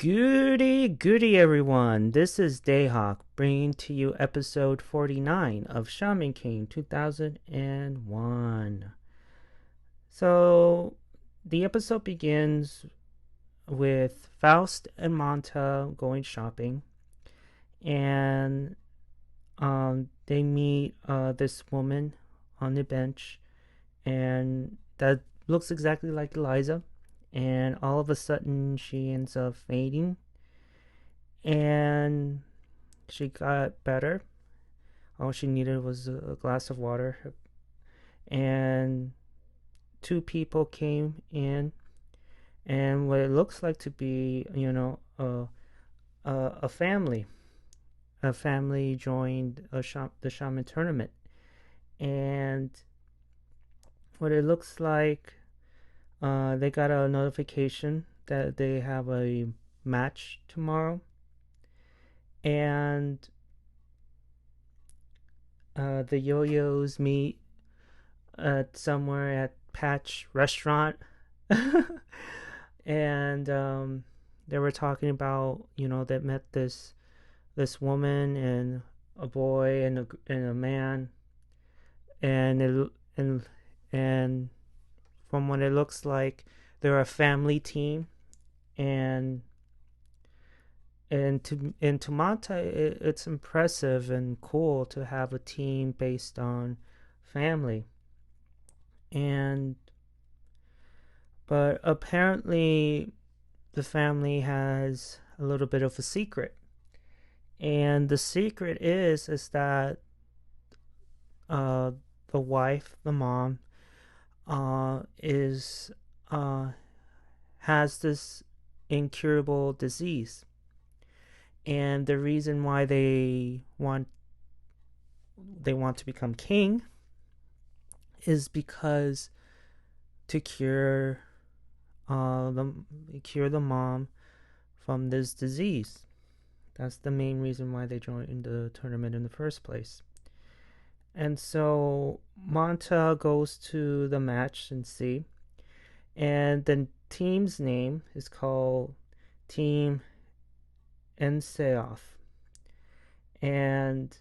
Goody everyone. This is Dayhawk bringing to you episode 49 of Shaman King 2001. So, the episode begins with Faust and Monta going shopping, and they meet this woman on the bench, and that looks exactly like Eliza. And all of a sudden, she ends up fainting, and she got better. All she needed was a glass of water, and two people came in, and what it looks like to be, a family. A family joined the shaman tournament, and what it looks like, they got a notification that they have a match tomorrow, and the yo-yos meet at somewhere at Patch Restaurant, and they were talking about, they met this woman and a boy and a man, and and from what it looks like, they're a family team, and to Manta, it's impressive and cool to have a team based on family. And but apparently the family has a little bit of a secret, and the secret is that uh, the wife, the mom, is has this incurable disease, and the reason why they want to become king is because to cure the mom from this disease. That's the main reason why they joined the tournament in the first place. And so Monta goes to the match and see, and the team's name is called Team Enseioth, and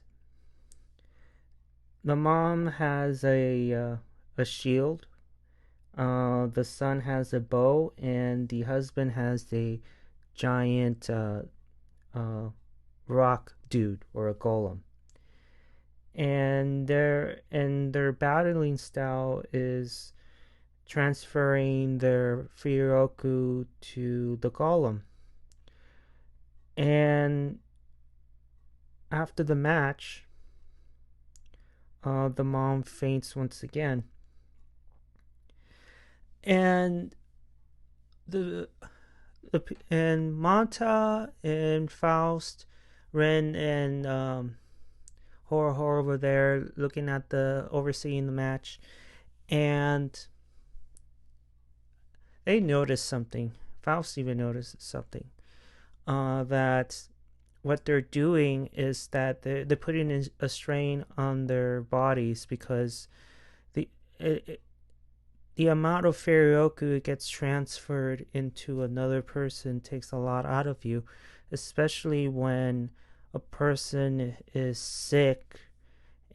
the mom has a shield. The son has a bow, and the husband has a giant rock dude or a golem. And their battling style is transferring their Furyoku to the golem. And after the match, the mom faints once again, and the and Monta and Faust, Ren and Horror were there looking at overseeing the match, and they noticed something. Faust even noticed something. That what they're doing is that they're putting a strain on their bodies, because the the amount of Furyoku gets transferred into another person takes a lot out of you, especially when a person is sick,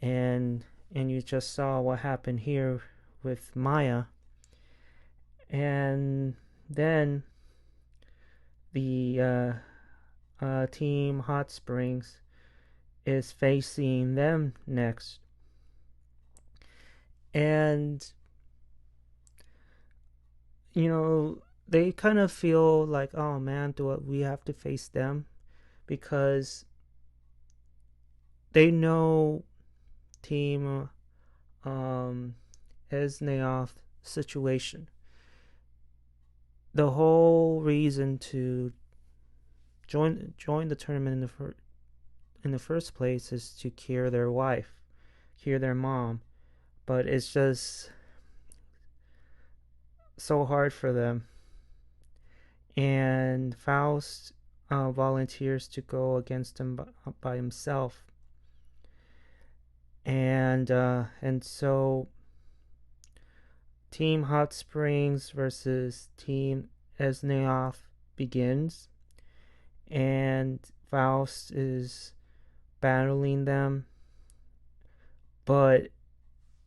and you just saw what happened here with Maya. And then the Team Hot Springs is facing them next, and they kind of feel like, oh man, do we have to face them? Because they know Team Enseioth situation. The whole reason to join the tournament in the first place is to cure their wife, cure their mom, but it's just so hard for them. And Faust volunteers to go against him by himself, and so Team Hot Springs versus Team Enseioth begins, and Faust is battling them, but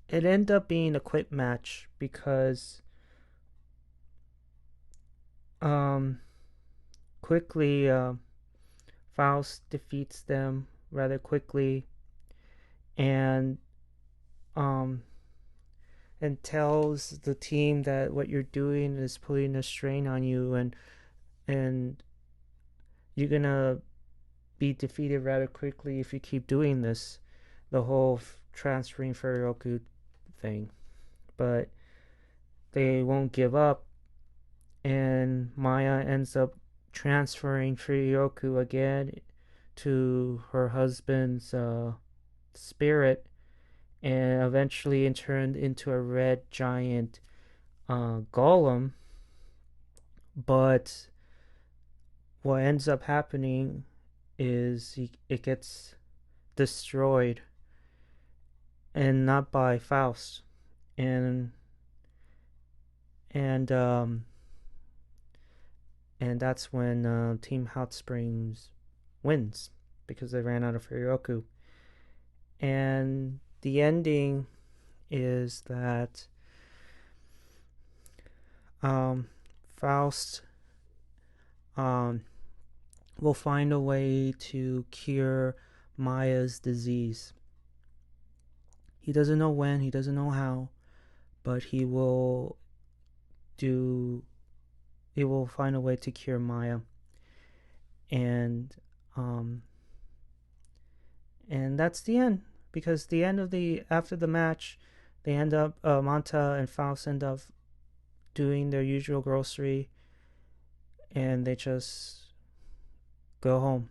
it ended up being a quick match because um quickly Faust defeats them rather quickly, and um and tells the team that what you're doing is putting a strain on you, and you're gonna be defeated rather quickly if you keep doing this, the whole transferring Furyoku thing. But they won't give up, and Maya ends up transferring Furyoku again to her husband's spirit, and eventually it turned into a red giant golem. But what ends up happening is it gets destroyed, and not by Faust, and and um and that's when Team Hot Springs wins because they ran out of Furyoku. And the ending is that Faust um, will find a way to cure Maya's disease. He doesn't know when, he doesn't know how, but do he will find a way to cure Maya. And um and that's the end, because the end of the after the match, they end up Manta and Faust end up doing their usual grocery, and they just go home,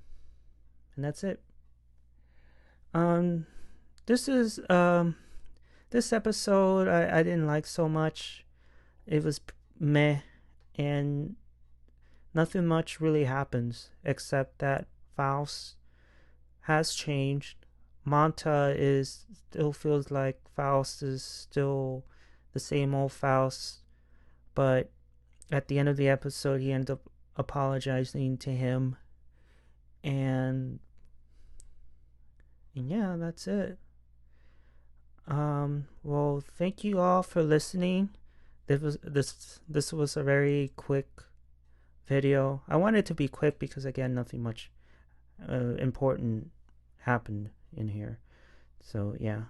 and that's it. Um, this is this episode I didn't like so much. It was meh, and nothing much really happens except that Faust has changed. Manta is still feels like Faust is still the same old Faust, but at the end of the episode he ends up apologizing to him, and yeah, that's it. Well, thank you all for listening. This was a very quick video. I wanted it to be quick because again, nothing much important happened in here. So yeah.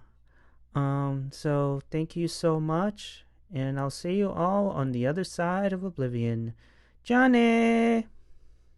So thank you so much, and I'll see you all on the other side of Oblivion. Johnny!